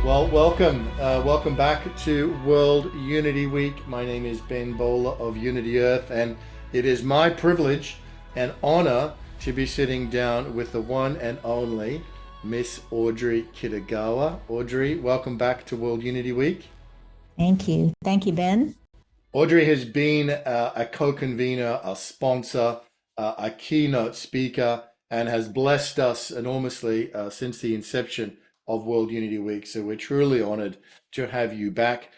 Well, welcome back to World Unity Week. My name is Ben Bowler of Unity Earth, and it is my privilege and honor to be sitting down with the one and only Miss Audrey Kitagawa. Audrey, welcome back to World Unity Week. Thank you. Thank you, Ben. Audrey has been a co-convener, a sponsor, a keynote speaker, and has blessed us enormously since the inception of World Unity Week. So we're truly honored to have you back.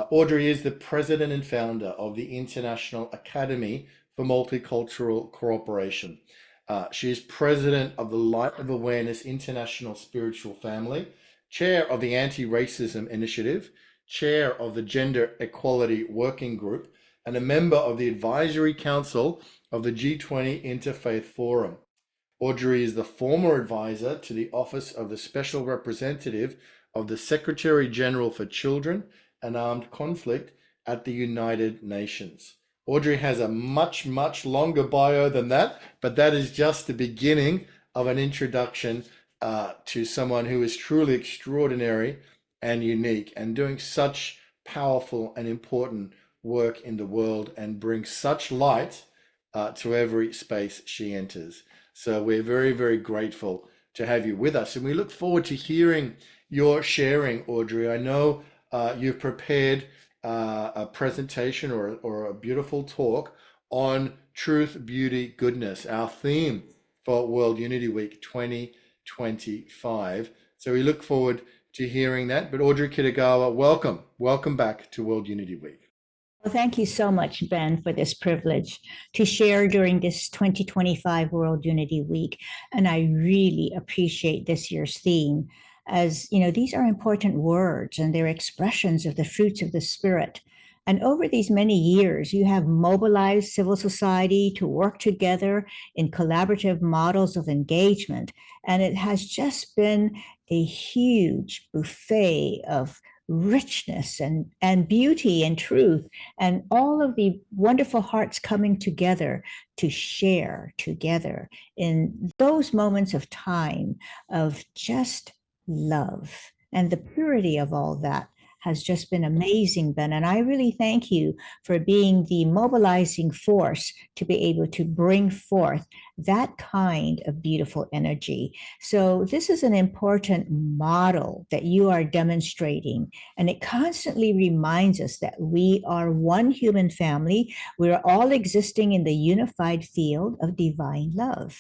Audrey is the president and founder of the International Academy for Multicultural Cooperation. She is president of the Light of Awareness International Spiritual Family, chair of the Anti-Racism Initiative, chair of the Gender Equality Working Group, and a member of the Advisory Council of the G20 Interfaith Forum. Audrey is the former advisor to the Office of the Special Representative of the Secretary General for Children and Armed Conflict at the United Nations. Audrey has a much longer bio than that, but that is just the beginning of an introduction to someone who is truly extraordinary and unique and doing such powerful and important work in the world and brings such light to every space she enters. So we're very grateful to have you with us, and we look forward to hearing your sharing, Audrey. I know you've prepared a presentation or a beautiful talk on truth, beauty, goodness, our theme for World Unity Week 2025. So we look forward to hearing that. But Audrey Kitagawa, welcome back to World Unity Week. Well, thank you so much, Ben, for this privilege to share during this 2025 World Unity Week. And I really appreciate this year's theme, as you know, these are important words and they're expressions of the fruits of the Spirit. And over these many years, you have mobilized civil society to work together in collaborative models of engagement. And it has just been a huge buffet of richness and beauty and truth, and all of the wonderful hearts coming together to share together in those moments of time of just love. And the purity of all that has just been amazing, Ben. And I really thank you for being the mobilizing force to be able to bring forth that kind of beautiful energy. So, this is an important model that you are demonstrating. And it constantly reminds us that we are one human family. We're all existing in the unified field of divine love.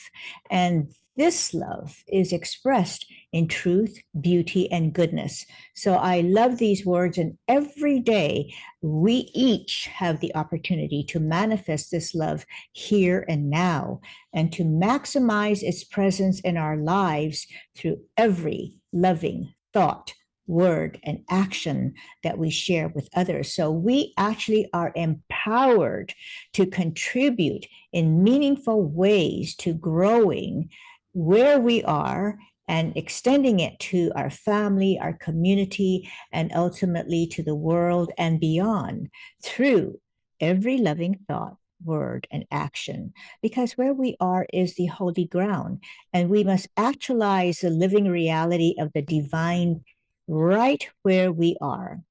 And this love is expressed in truth, beauty, and goodness. So I love these words, and every day we each have the opportunity to manifest this love here and now and to maximize its presence in our lives through every loving thought, word, and action that we share with others. So we actually are empowered to contribute in meaningful ways to growing where we are and extending it to our family, our community, and ultimately to the world and beyond through every loving thought, word, and action. Because where we are is the holy ground, and we must actualize the living reality of the divine right where we are.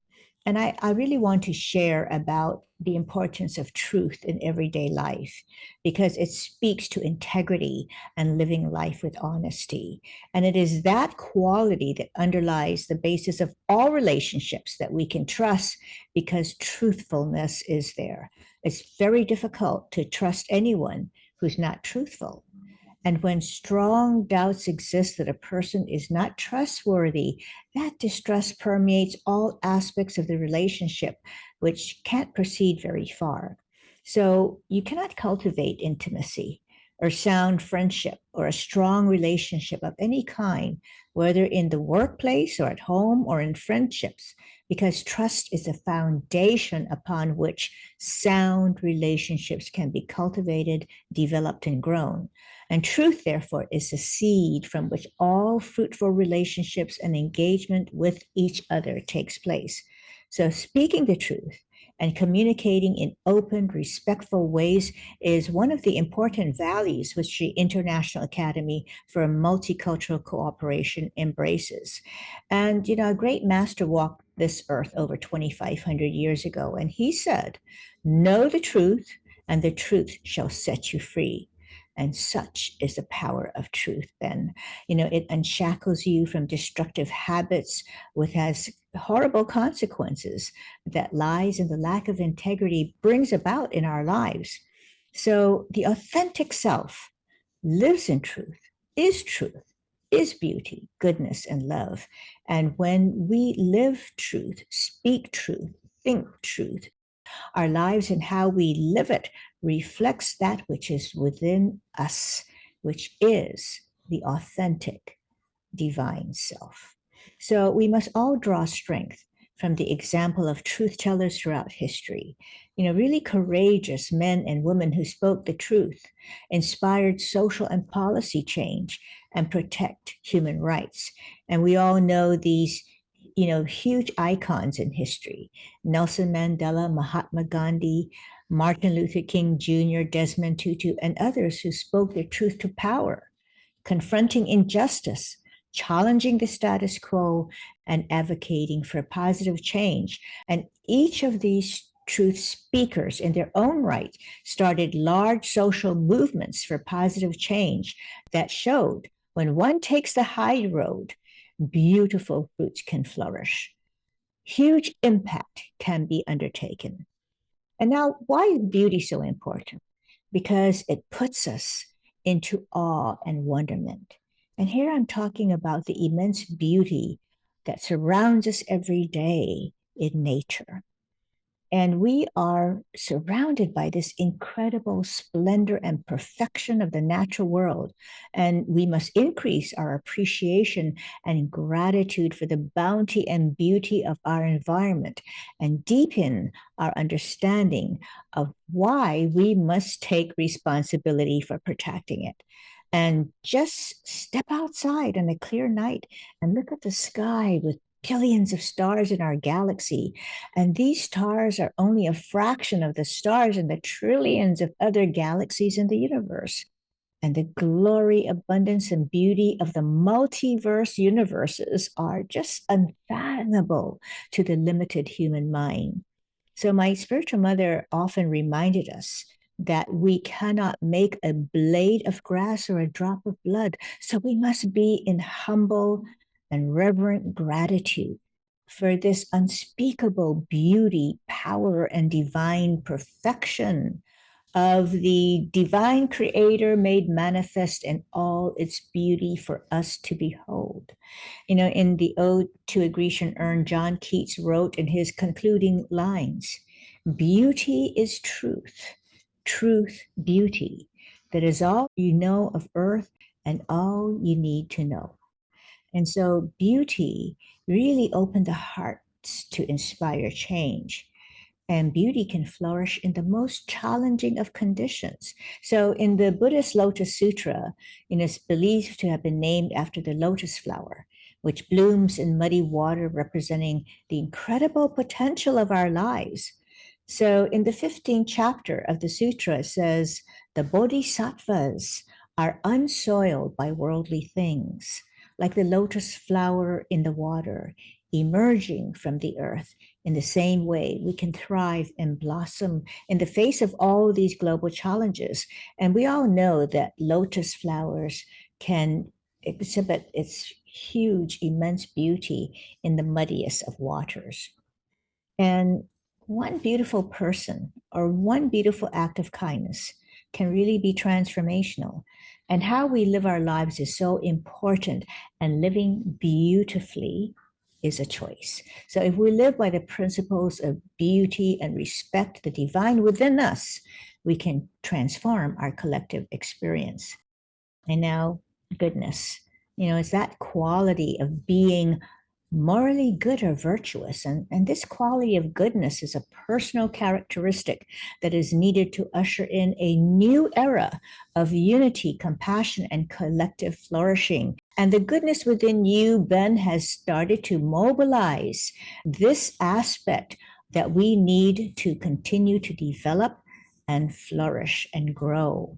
And I really want to share about the importance of truth in everyday life because it speaks to integrity and living life with honesty. And it is that quality that underlies the basis of all relationships that we can trust because truthfulness is there. It's very difficult to trust anyone who's not truthful. And when strong doubts exist that a person is not trustworthy, that distrust permeates all aspects of the relationship, which can't proceed very far. So you cannot cultivate intimacy or sound friendship or a strong relationship of any kind, whether in the workplace or at home or in friendships, because trust is the foundation upon which sound relationships can be cultivated, developed, and grown. And truth, therefore, is the seed from which all fruitful relationships and engagement with each other takes place. So, speaking the truth And communicating in open, respectful ways is one of the important values which the International Academy for Multicultural Cooperation embraces. And, a great master walked this earth over 2,500 years ago, and he said, "Know the truth, and the truth shall set you free." And such is the power of truth, Ben. It unshackles you from destructive habits, which has horrible consequences that lies and the lack of integrity brings about in our lives. So the authentic self lives in truth, is beauty, goodness, and love. And when we live truth, speak truth, think truth, our lives and how we live it reflects that which is within us, which is the authentic divine self. So we must all draw strength from the example of truth tellers throughout history. Really courageous men and women who spoke the truth, inspired social and policy change, and protect human rights. And we all know these huge icons in history: Nelson Mandela, Mahatma Gandhi, Martin Luther King Jr., Desmond Tutu, and others who spoke their truth to power, confronting injustice, challenging the status quo, and advocating for positive change. And each of these truth speakers, in their own right, started large social movements for positive change that showed when one takes the high road, beautiful fruits can flourish. Huge impact can be undertaken. And now, why is beauty so important? Because it puts us into awe and wonderment. And here I'm talking about the immense beauty that surrounds us every day in nature. And we are surrounded by this incredible splendor and perfection of the natural world. And we must increase our appreciation and gratitude for the bounty and beauty of our environment and deepen our understanding of why we must take responsibility for protecting it. And just step outside on a clear night and look at the sky with billions of stars in our galaxy. And these stars are only a fraction of the stars in the trillions of other galaxies in the universe. And the glory, abundance, and beauty of the multiverse universes are just unfathomable to the limited human mind. So, my spiritual mother often reminded us that we cannot make a blade of grass or a drop of blood. So, we must be in humble and reverent gratitude for this unspeakable beauty, power, and divine perfection of the divine creator made manifest in all its beauty for us to behold. In the Ode to a Grecian Urn, John Keats wrote in his concluding lines, "Beauty is truth, truth, beauty. That is all you know of earth and all you need to know." And so beauty really opened the hearts to inspire change. And beauty can flourish in the most challenging of conditions. So in the Buddhist Lotus Sutra, it's believed to have been named after the lotus flower, which blooms in muddy water, representing the incredible potential of our lives. So in the 15th chapter of the sutra, it says, "The bodhisattvas are unsoiled by worldly things, like the lotus flower in the water, emerging from the earth. In the same way, we can thrive and blossom in the face of all these global challenges." And we all know that lotus flowers can exhibit its huge, immense beauty in the muddiest of waters. And one beautiful person or one beautiful act of kindness can really be transformational. And how we live our lives is so important, and living beautifully is a choice. So if we live by the principles of beauty and respect the divine within us, we can transform our collective experience. And now, goodness, it's that quality of being morally good or virtuous. And this quality of goodness is a personal characteristic that is needed to usher in a new era of unity, compassion, and collective flourishing. And the goodness within you, Ben, has started to mobilize this aspect that we need to continue to develop and flourish and grow.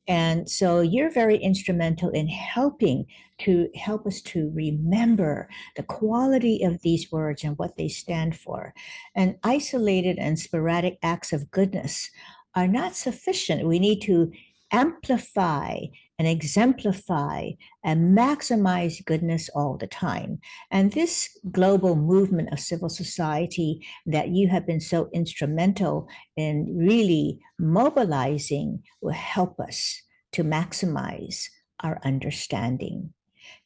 And so you're very instrumental in help us to remember the quality of these words and what they stand for. And isolated and sporadic acts of goodness are not sufficient. We need to amplify and exemplify and maximize goodness all the time. And this global movement of civil society that you have been so instrumental in really mobilizing will help us to maximize our understanding.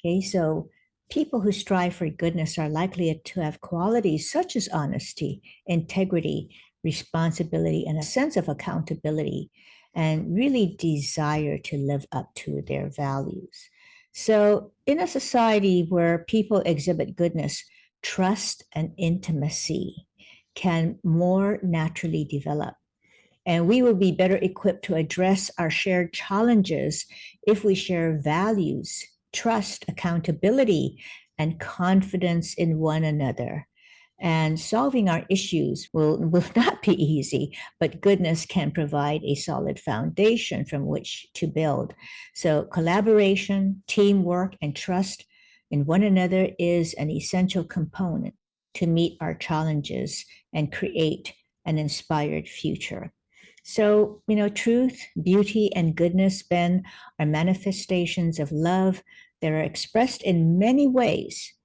Okay, so people who strive for goodness are likely to have qualities such as honesty, integrity, responsibility, and a sense of accountability, and really desire to live up to their values. So, in a society where people exhibit goodness, trust and intimacy can more naturally develop. And we will be better equipped to address our shared challenges if we share values, trust, accountability, and confidence in one another. And solving our issues will not be easy, but goodness can provide a solid foundation from which to build. So, collaboration, teamwork, and trust in one another is an essential component to meet our challenges and create an inspired future. So, truth, beauty, and goodness, Ben, are manifestations of love that are expressed in many ways.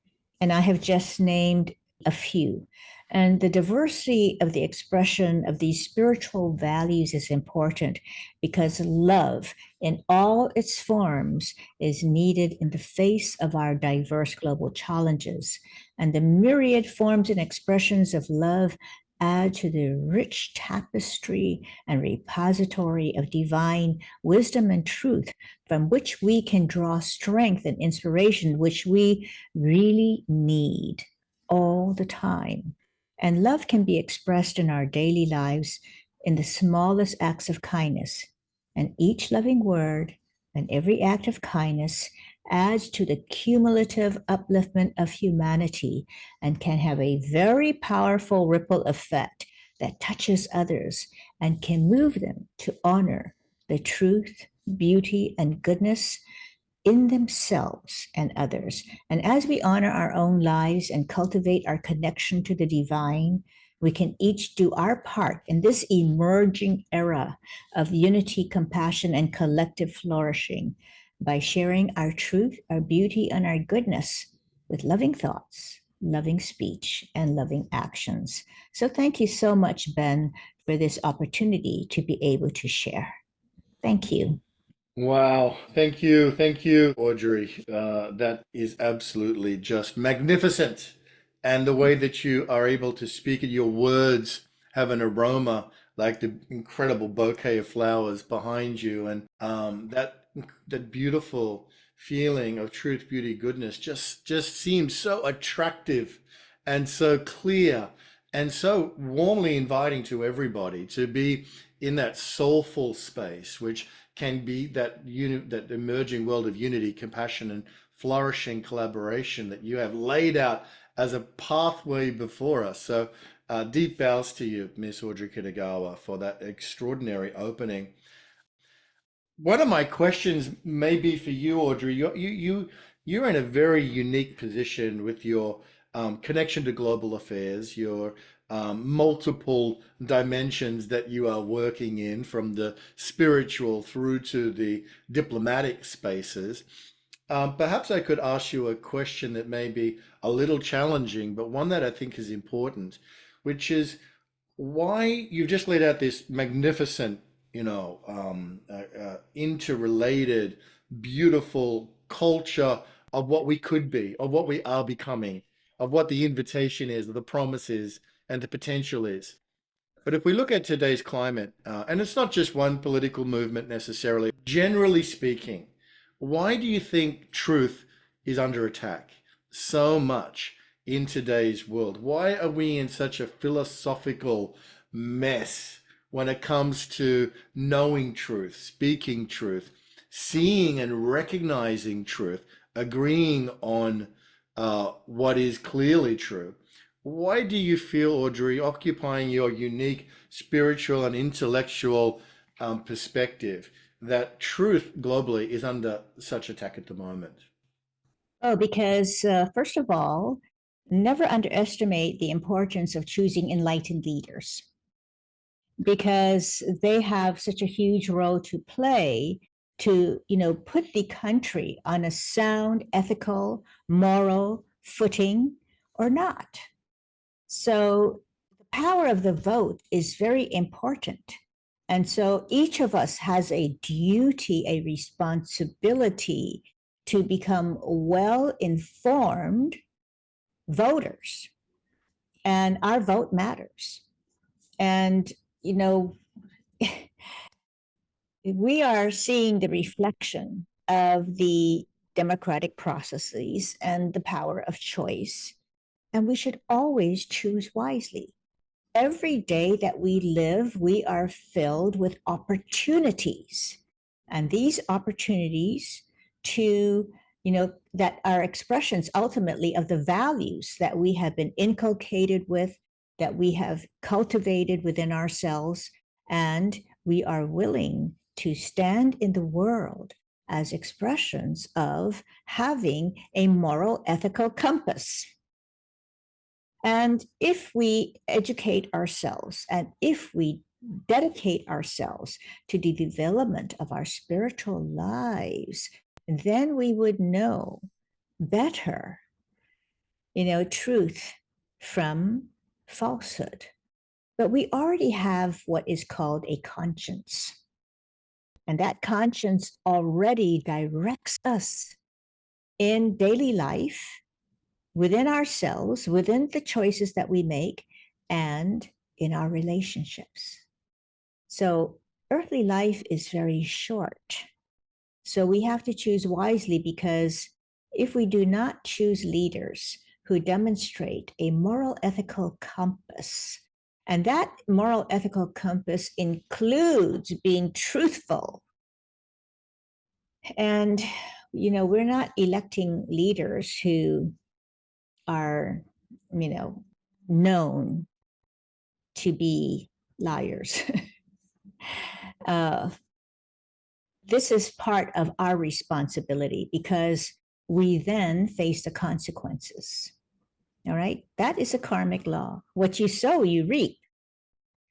And I have just named a few. And the diversity of the expression of these spiritual values is important because love in all its forms is needed in the face of our diverse global challenges. And the myriad forms and expressions of love add to the rich tapestry and repository of divine wisdom and truth from which we can draw strength and inspiration, which we really need all the time. And love can be expressed in our daily lives in the smallest acts of kindness. And each loving word and every act of kindness adds to the cumulative upliftment of humanity and can have a very powerful ripple effect that touches others and can move them to honor the truth, beauty, and goodness in themselves and others. And as we honor our own lives and cultivate our connection to the divine, we can each do our part in this emerging era of unity, compassion, and collective flourishing by sharing our truth, our beauty, and our goodness with loving thoughts, loving speech, and loving actions. So thank you so much, Ben, for this opportunity to be able to share. Thank you. Wow. Thank you, Audrey. That is absolutely just magnificent. And the way that you are able to speak it, your words have an aroma like the incredible bouquet of flowers behind you. And that beautiful feeling of truth, beauty, goodness just seems so attractive and so clear and so warmly inviting to everybody to be in that soulful space, which can be that emerging world of unity, compassion, and flourishing collaboration that you have laid out as a pathway before us. So, deep bows to you, Miss Audrey Kitagawa, for that extraordinary opening. One of my questions may be for you, Audrey. You're in a very unique position with your connection to global affairs, your multiple dimensions that you are working in, from the spiritual through to the diplomatic spaces. Perhaps I could ask you a question that may be a little challenging, but one that I think is important, which is why you've just laid out this magnificent, interrelated, beautiful culture of what we could be, of what we are becoming, of what the invitation is, the promise is, and the potential is. But if we look at today's climate, and it's not just one political movement necessarily, generally speaking, why do you think truth is under attack so much in today's world? Why are we in such a philosophical mess when it comes to knowing truth, speaking truth, seeing and recognizing truth, agreeing on what is clearly true? Why do you feel, Audrey, occupying your unique spiritual and intellectual perspective, that truth globally is under such attack at the moment? Oh, because first of all, never underestimate the importance of choosing enlightened leaders because they have such a huge role to play to, put the country on a sound, ethical, moral footing or not. So the power of the vote is very important. And so each of us has a duty, a responsibility to become well informed voters. And our vote matters. And, you know, we are seeing the reflection of the democratic processes and the power of choice. And we should always choose wisely. Every day that we live, we are filled with opportunities. And these opportunities to, that are expressions ultimately of the values that we have been inculcated with, that we have cultivated within ourselves, and we are willing to stand in the world as expressions of having a moral ethical compass. And if we educate ourselves and if we dedicate ourselves to the development of our spiritual lives, then we would know better, truth from falsehood. But we already have what is called a conscience. And that conscience already directs us in daily life within ourselves, within the choices that we make, and in our relationships. So, earthly life is very short. So, we have to choose wisely because if we do not choose leaders who demonstrate a moral ethical compass, and that moral ethical compass includes being truthful. And, we're not electing leaders who are, you know, known to be liars. uh, this is part of our responsibility because we then face the consequences. All right. That is a karmic law. What you sow, you reap.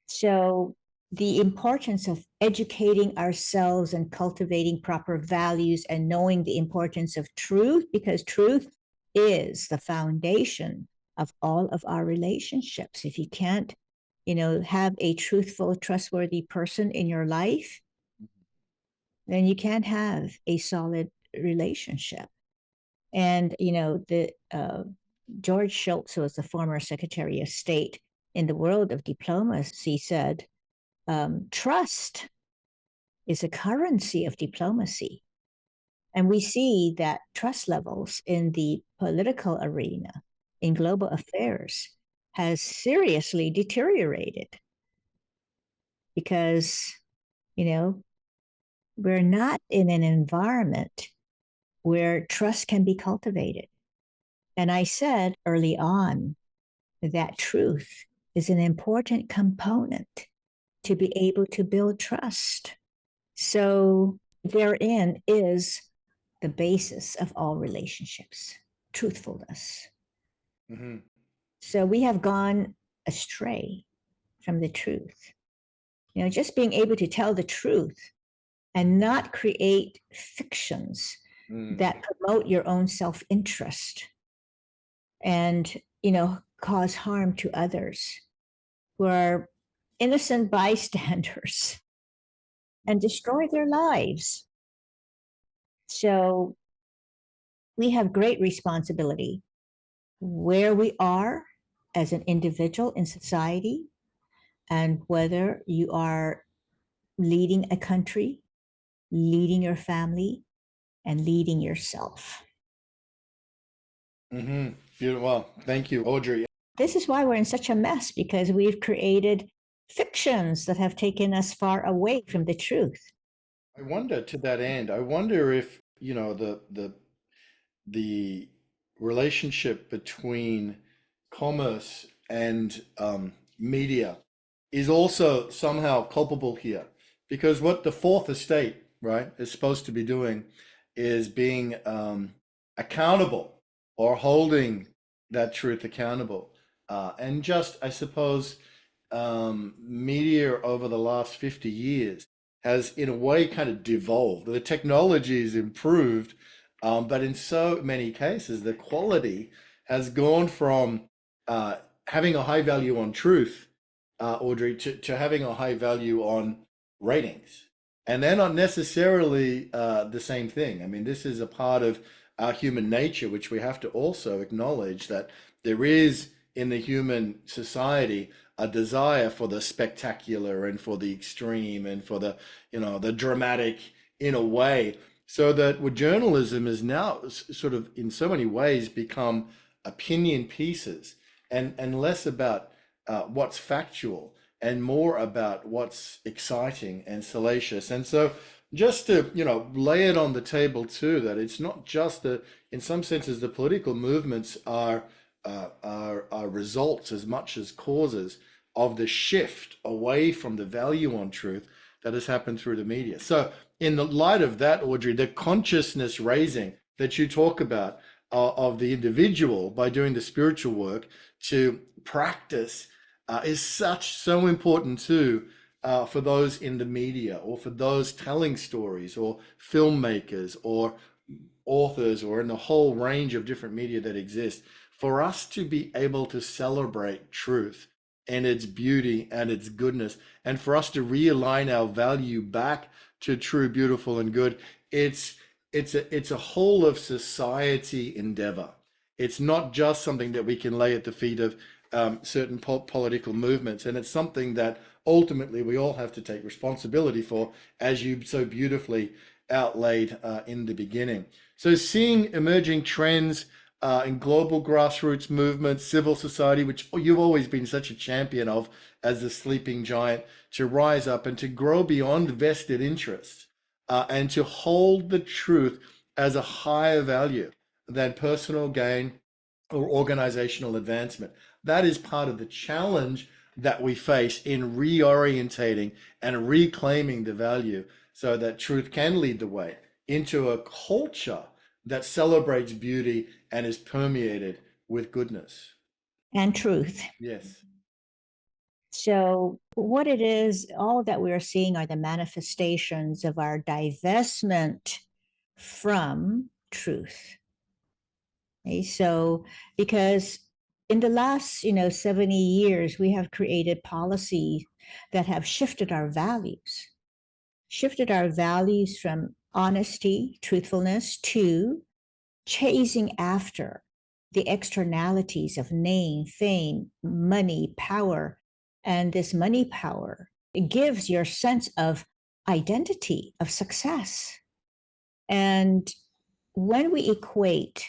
So, the importance of educating ourselves and cultivating proper values and knowing the importance of truth, because truth is the foundation of all of our relationships. If you can't, have a truthful, trustworthy person in your life, then you can't have a solid relationship. And, the George Shultz was the former Secretary of State in the world of diplomacy said, trust is a currency of diplomacy. And we see that trust levels in the political arena, in global affairs, has seriously deteriorated because, you know, we're not in an environment where trust can be cultivated. And I said early on that truth is an important component to be able to build trust. So therein is the basis of all relationships, truthfulness. Hmm. So we have gone astray from the truth. Just being able to tell the truth and not create fictions Mm. that promote your own self-interest and, cause harm to others who are innocent bystanders and destroy their lives. So we have great responsibility where we are as an individual in society and whether you are leading a country, leading your family, and leading yourself. Hmm. Beautiful. Well, thank you, Audrey. This is why we're in such a mess because we've created fictions that have taken us far away from the truth. I wonder to that end, I wonder if, the relationship between commerce and media is also somehow culpable here, because what the fourth estate, right, is supposed to be doing is being accountable, or holding that truth accountable. And just, I suppose, media over the last 50 years has, in a way, kind of devolved. The technology has improved, but in so many cases, the quality has gone from uh, having a high value on truth, Audrey, to having a high value on ratings. And they're not necessarily the same thing. I mean, this is a part of our human nature, which we have to also acknowledge, that there is in the human society a desire for the spectacular and for the extreme and for the, the dramatic in a way. So that what journalism is now sort of in so many ways become opinion pieces, and less about what's factual and more about what's exciting and salacious. And so just to, lay it on the table too, that it's not just that in some senses the political movements are results as much as causes of the shift away from the value on truth that has happened through the media. So in the light of that, Audrey, the consciousness raising that you talk about of the individual by doing the spiritual work to practice is so important too, for those in the media, or for those telling stories, or filmmakers, or authors, or in the whole range of different media that exist, for us to be able to celebrate truth and its beauty and its goodness, and for us to realign our value back to true, beautiful, and good. It's a whole of society endeavor. It's not just something that we can lay at the feet of certain political movements, and it's something that ultimately we all have to take responsibility for, as you so beautifully outlaid in the beginning. So, seeing emerging trends in global grassroots movements, civil society, which you've always been such a champion of as the sleeping giant, to rise up and to grow beyond vested interests, and to hold the truth as a higher value than personal gain or organizational advancement. That is part of the challenge that we face in reorientating and reclaiming the value, so that truth can lead the way into a culture that celebrates beauty and is permeated with goodness. and truth. Yes. So, what it is, all that we're seeing are the manifestations of our divestment from truth. Okay? So, because in the last, 70 years, we have created policies that have shifted our values from honesty, truthfulness, to chasing after the externalities of name, fame, money, power. And this money power, it gives your sense of identity, of success. And when we equate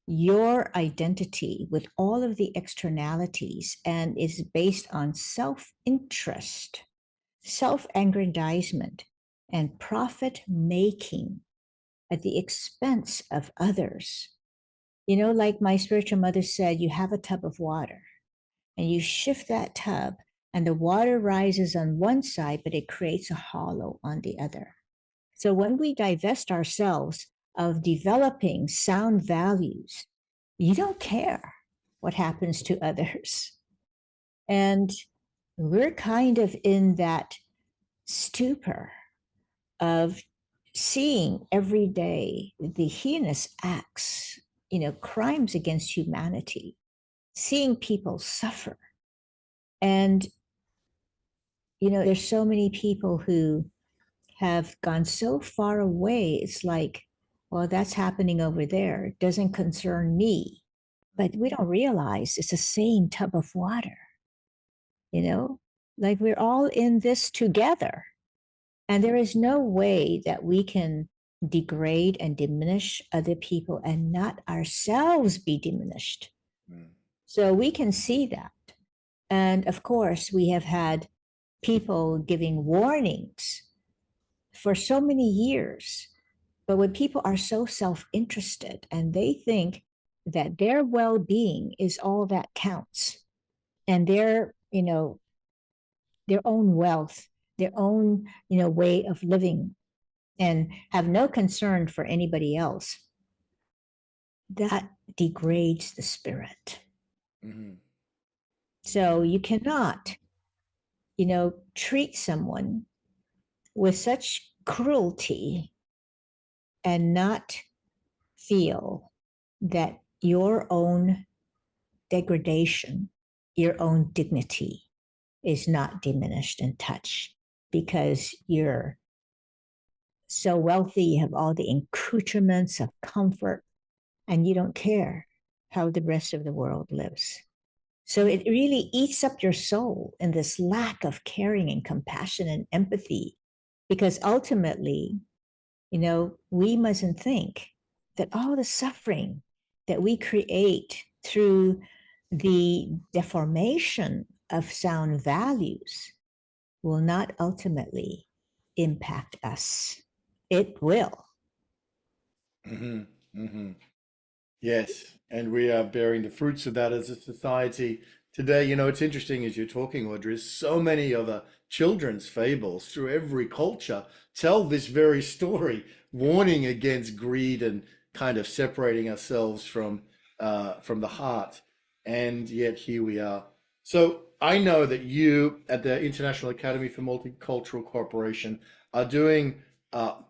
your identity with all of the externalities and is based on self-interest, self-aggrandizement, and profit making at the expense of others. Like my spiritual mother said, you have a tub of water and you shift that tub, and the water rises on one side, but it creates a hollow on the other. So when we divest ourselves of developing sound values, you don't care what happens to others. And we're kind of in that stupor of seeing every day the heinous acts, crimes against humanity, seeing people suffer. And, there's so many people who have gone so far away. It's like, well, that's happening over there. It doesn't concern me. But we don't realize it's the same tub of water, you know, like we're all in this together. And there is no way that we can degrade and diminish other people and not ourselves be diminished. Mm. So we can see that. And of course, we have had people giving warnings for so many years. But when people are so self interested and they think that their well-being is all that counts, and their own wealth, their own way of living, and have no concern for anybody else, that degrades the spirit. Mm-hmm. So you cannot treat someone with such cruelty and not feel that your own degradation, your own dignity is not diminished and touched because you're so wealthy, you have all the accoutrements of comfort, and you don't care how the rest of the world lives. So it really eats up your soul in this lack of caring and compassion and empathy, because ultimately, we mustn't think that all the suffering that we create through the deformation of sound values will not ultimately impact us. It will. Mm-hmm. Mm-hmm. Yes, and we are bearing the fruits of that as a society today. It's interesting as you're talking, Audrey, so many of the children's fables through every culture tell this very story, warning against greed and kind of separating ourselves from the heart. And yet here we are. So I know that you at the International Academy for Multicultural Cooperation are doing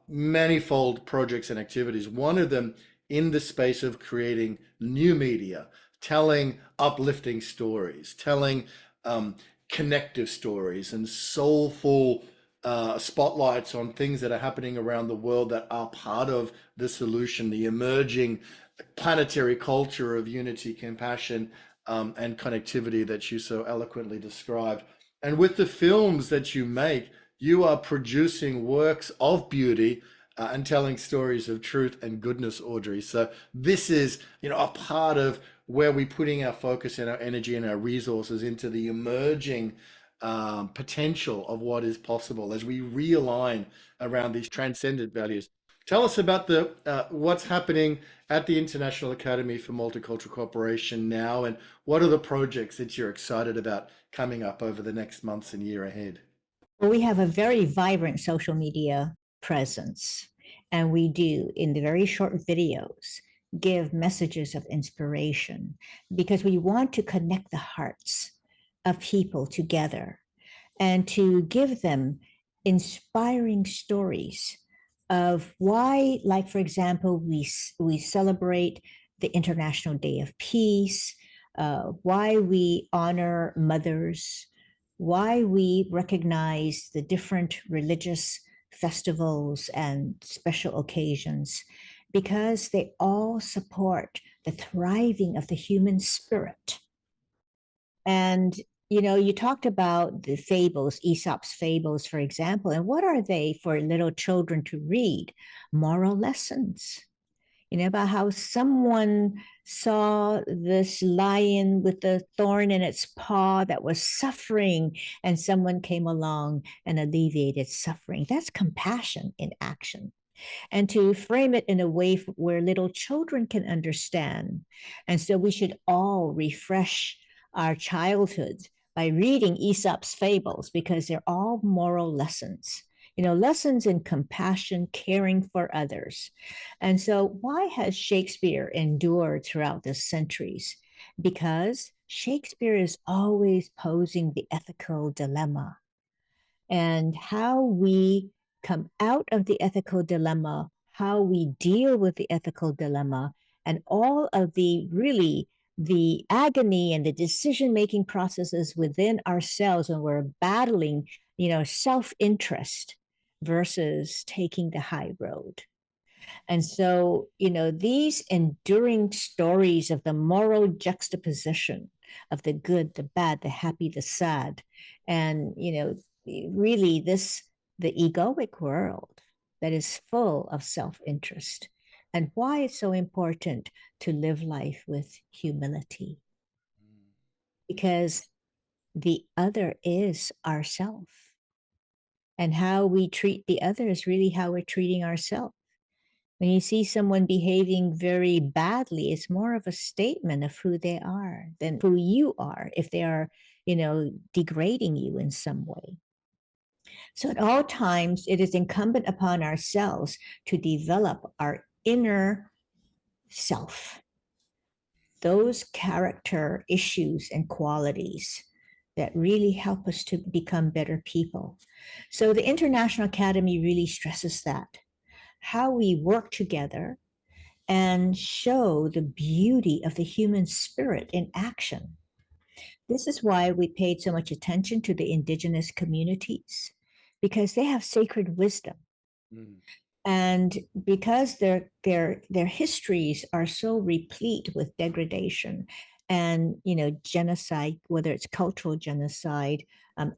manifold projects and activities. One of them in the space of creating new media, telling uplifting stories, telling um, connective stories, and soulful spotlights on things that are happening around the world that are part of the solution, the emerging planetary culture of unity, compassion, and connectivity that you so eloquently described. And with the films that you make, you are producing works of beauty and telling stories of truth and goodness, Audrey. So this is, a part of where we're putting our focus and our energy and our resources into the emerging potential of what is possible as we realign around these transcendent values. Tell us about the what's happening at the International Academy for Multicultural Cooperation now, and what are the projects that you're excited about coming up over the next months and year ahead? Well, we have a very vibrant social media presence, and we do, in the very short videos, give messages of inspiration because we want to connect the hearts of people together and to give them inspiring stories of why, like, for example, we celebrate the International Day of Peace, why we honor mothers, why we recognize the different religious festivals and special occasions, because they all support the thriving of the human spirit. And you talked about the fables, Aesop's fables, for example, and what are they for little children to read? Moral lessons, about how someone saw this lion with the thorn in its paw that was suffering, and someone came along and alleviated suffering. That's compassion in action, and to frame it in a way where little children can understand. And so we should all refresh our childhood by reading Aesop's fables because they're all moral lessons. Lessons in compassion, caring for others. And so, why has Shakespeare endured throughout the centuries? Because Shakespeare is always posing the ethical dilemma, and how we come out of the ethical dilemma, how we deal with the ethical dilemma, and all of the agony and the decision making processes within ourselves when we're battling, self interest versus taking the high road. And so, these enduring stories of the moral juxtaposition of the good, the bad, the happy, the sad, and, really the egoic world that is full of self interest, and why it's so important to live life with humility, because the other is ourself. And how we treat the other is really how we're treating ourselves. When you see someone behaving very badly, it's more of a statement of who they are than who you are if they are, degrading you in some way. So at all times, it is incumbent upon ourselves to develop our inner self, those character issues and qualities that really help us to become better people. So the International Academy really stresses that how we work together and show the beauty of the human spirit in action. This is why we paid so much attention to the indigenous communities because they have sacred wisdom, Mm. and because their histories are so replete with degradation and genocide, whether it's cultural genocide,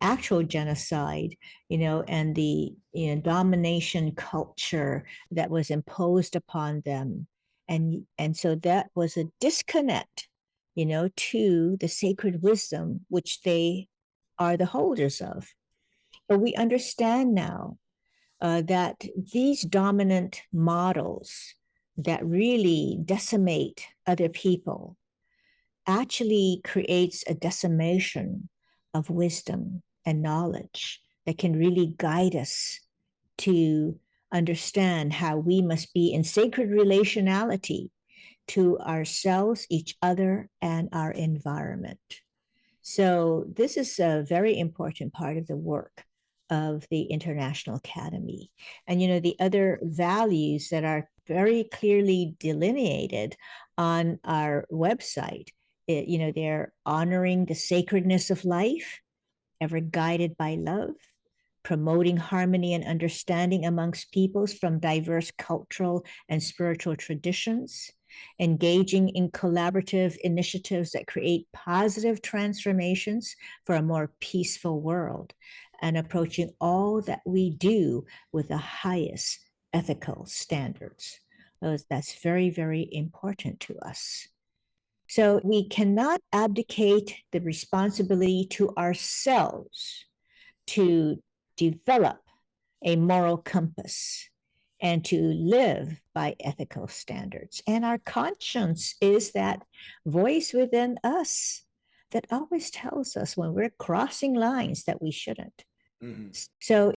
actual genocide, and the domination culture that was imposed upon them, and so that was a disconnect, to the sacred wisdom which they are the holders of. But we understand now that these dominant models that really decimate other people actually creates a decimation of wisdom and knowledge that can really guide us to understand how we must be in sacred relationality to ourselves, each other, and our environment. So this is a very important part of the work of the International Academy. And the other values that are very clearly delineated on our website, they're honoring the sacredness of life, ever guided by love, promoting harmony and understanding amongst peoples from diverse cultural and spiritual traditions, engaging in collaborative initiatives that create positive transformations for a more peaceful world, and approaching all that we do with the highest ethical standards. That's very, very important to us. So we cannot abdicate the responsibility to ourselves to develop a moral compass and to live by ethical standards. And our conscience is that voice within us that always tells us when we're crossing lines that we shouldn't. Mhm. So,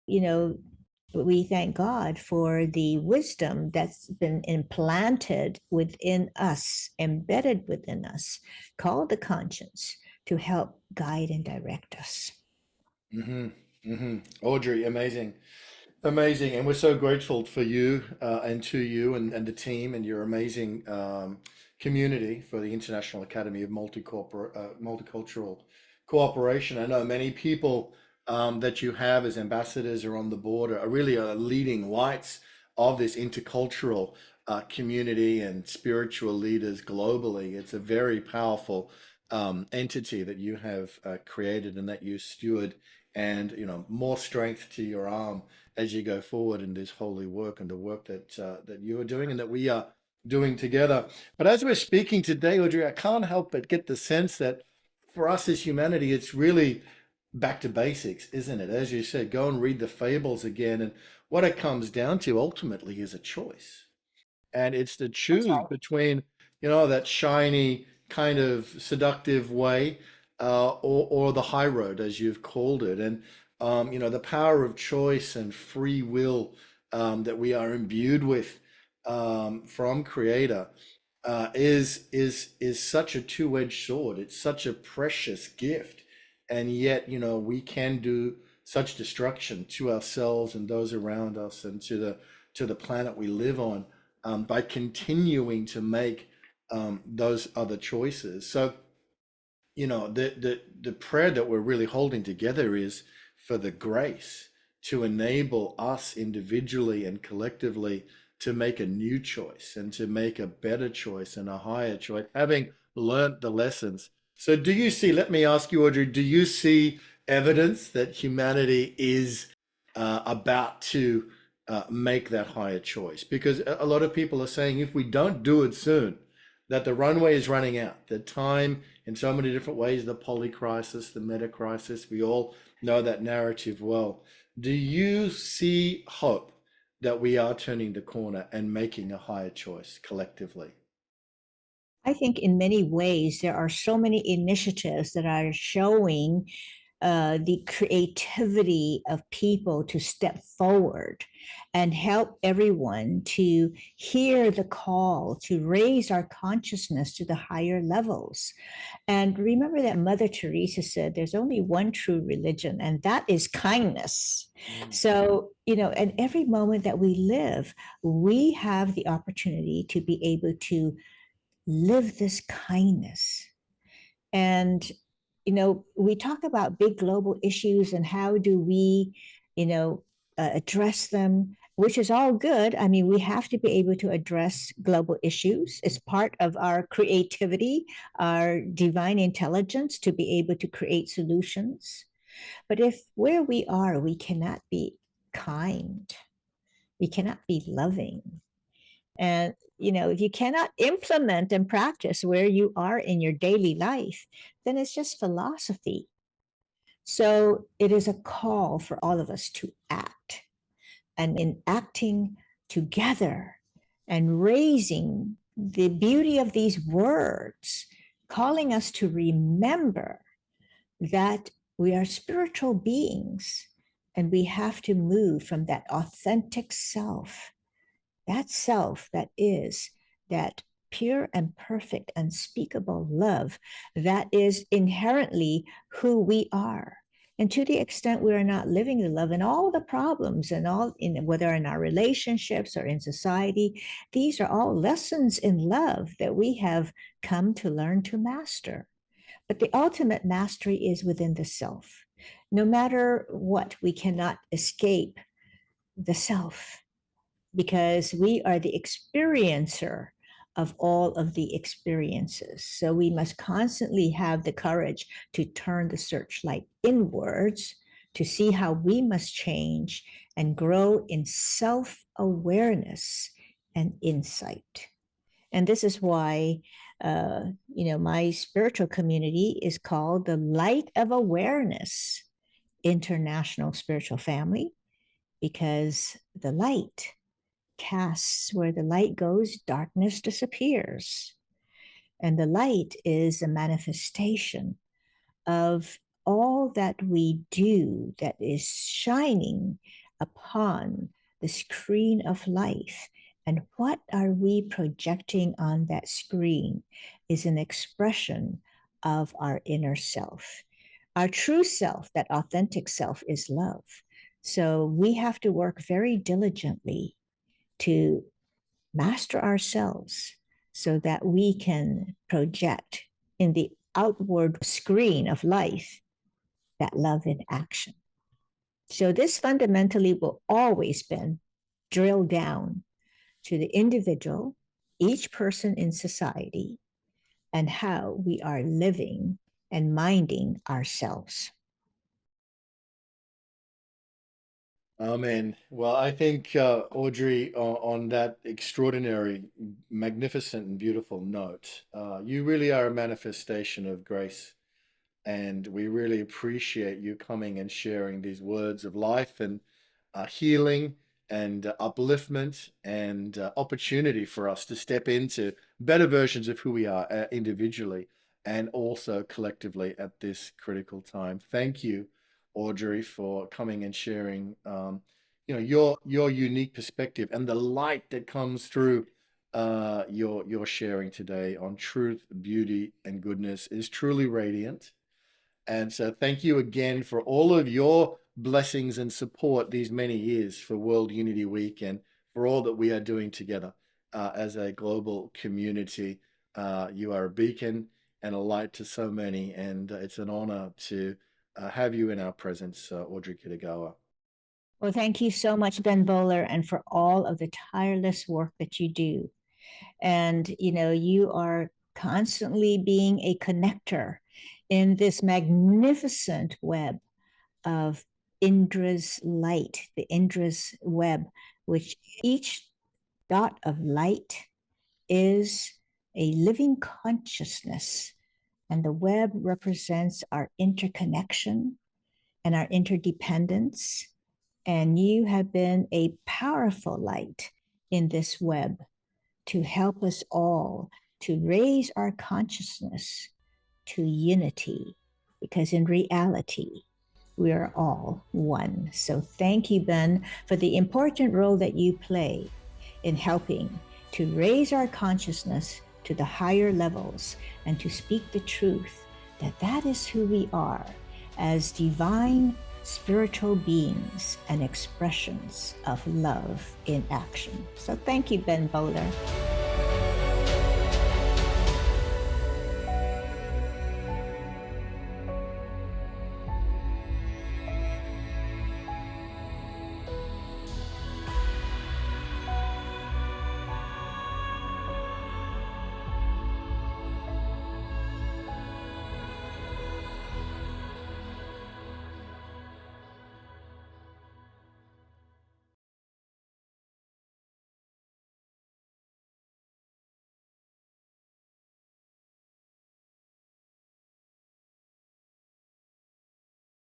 we thank God for the wisdom that's been implanted within us, embedded within us, called the conscience, to help guide and direct us. Hmm. Hmm. Audrey, amazing. Amazing, and we're so grateful for you and to you and the team and your amazing community for the International Academy of Multicultural Cooperation. I know many people that you have as ambassadors or on the board are really leading lights of this intercultural community and spiritual leaders globally. It's a very powerful entity that you have created and that you steward, and more strength to your arm as you go forward in this holy work and the work that you are doing and that we are doing together. But as we're speaking today, Audrey, I can't help but get the sense that for us as humanity, it's really back to basics, isn't it? As you said, go and read the fables again. And what it comes down to ultimately is a choice. And it's to That's choose right. between, that shiny, kind of seductive way, or the high road, as you've called it. And, the power of choice and free will that we are imbued with from Creator is such a two-edged sword. It's such a precious gift, and yet we can do such destruction to ourselves and those around us and to the planet we live on by continuing to make those other choices. So the prayer that we're really holding together is for the grace to enable us individually and collectively to make a new choice and to make a better choice and a higher choice, having learnt the lessons. So do you see, let me ask you, Audrey, do you see evidence that humanity is about to make that higher choice? Because a lot of people are saying if we don't do it soon, that the runway is running out, that time in so many different ways, the poly crisis, the meta crisis, we all know that narrative well. Do you see hope that we are turning the corner and making a higher choice collectively. I think in many ways there are so many initiatives that are showing the creativity of people to step forward and help everyone to hear the call to raise our consciousness to the higher levels. And remember that Mother Teresa said there's only one true religion, and that is kindness. Mm. So, at every moment that we live, we have the opportunity to be able to live this kindness. And, we talk about big global issues and how do we, you know, address them, which is all good. I mean, we have to be able to address global issues as part of our creativity, our divine intelligence to be able to create solutions. But if where we are, we cannot be kind, we cannot be loving, and if you cannot implement and practice where you are in your daily life, then it's just philosophy. So it is a call for all of us to act. And in acting together and raising the beauty of these words, calling us to remember that we are spiritual beings and we have to move from that authentic self, that self that is that pure and perfect, unspeakable love that is inherently who we are. And to the extent we are not living the love and all the problems and all in whether in our relationships or in society, these are all lessons in love that we have come to learn to master. But the ultimate mastery is within the self. No matter what, we cannot escape the self because we are the experiencer of all of the experiences. So we must constantly have the courage to turn the searchlight inwards to see how we must change and grow in self awareness and insight. And this is why, my spiritual community is called the Light of Awareness International Spiritual Family, because the light casts where the light goes, darkness disappears. And the light is a manifestation of all that we do that is shining upon the screen of life. And what are we projecting on that screen is an expression of our inner self. Our true self, that authentic self, is love. So we have to work very diligently to master ourselves so that we can project in the outward screen of life that love in action. So this fundamentally will always been drilled down to the individual, each person in society, and how we are living and minding ourselves. Amen. Well, I think, Audrey, on that extraordinary, magnificent, and beautiful note, you really are a manifestation of grace. And we really appreciate you coming and sharing these words of life and healing and upliftment and opportunity for us to step into better versions of who we are individually and also collectively at this critical time. Thank you, Audrey, for coming and sharing, your unique perspective and the light that comes through your sharing today on truth, beauty, and goodness is truly radiant. And so thank you again for all of your blessings and support these many years for World Unity Week and for all that we are doing together as a global community. You are a beacon and a light to so many, and it's an honor to have you in our presence, Audrey Kitagawa. Well, thank you so much, Ben Bowler, and for all of the tireless work that you do. And, you are constantly being a connector in this magnificent web of Indra's light, the Indra's web, which each dot of light is a living consciousness. And the web represents our interconnection and our interdependence And you have been a powerful light in this web to help us all to raise our consciousness to unity, because in reality, we are all one. So thank you, Ben, for the important role that you play in helping to raise our consciousness to the higher levels and to speak the truth that that is who we are as divine spiritual beings and expressions of love in action. So thank you, Ben Bowler.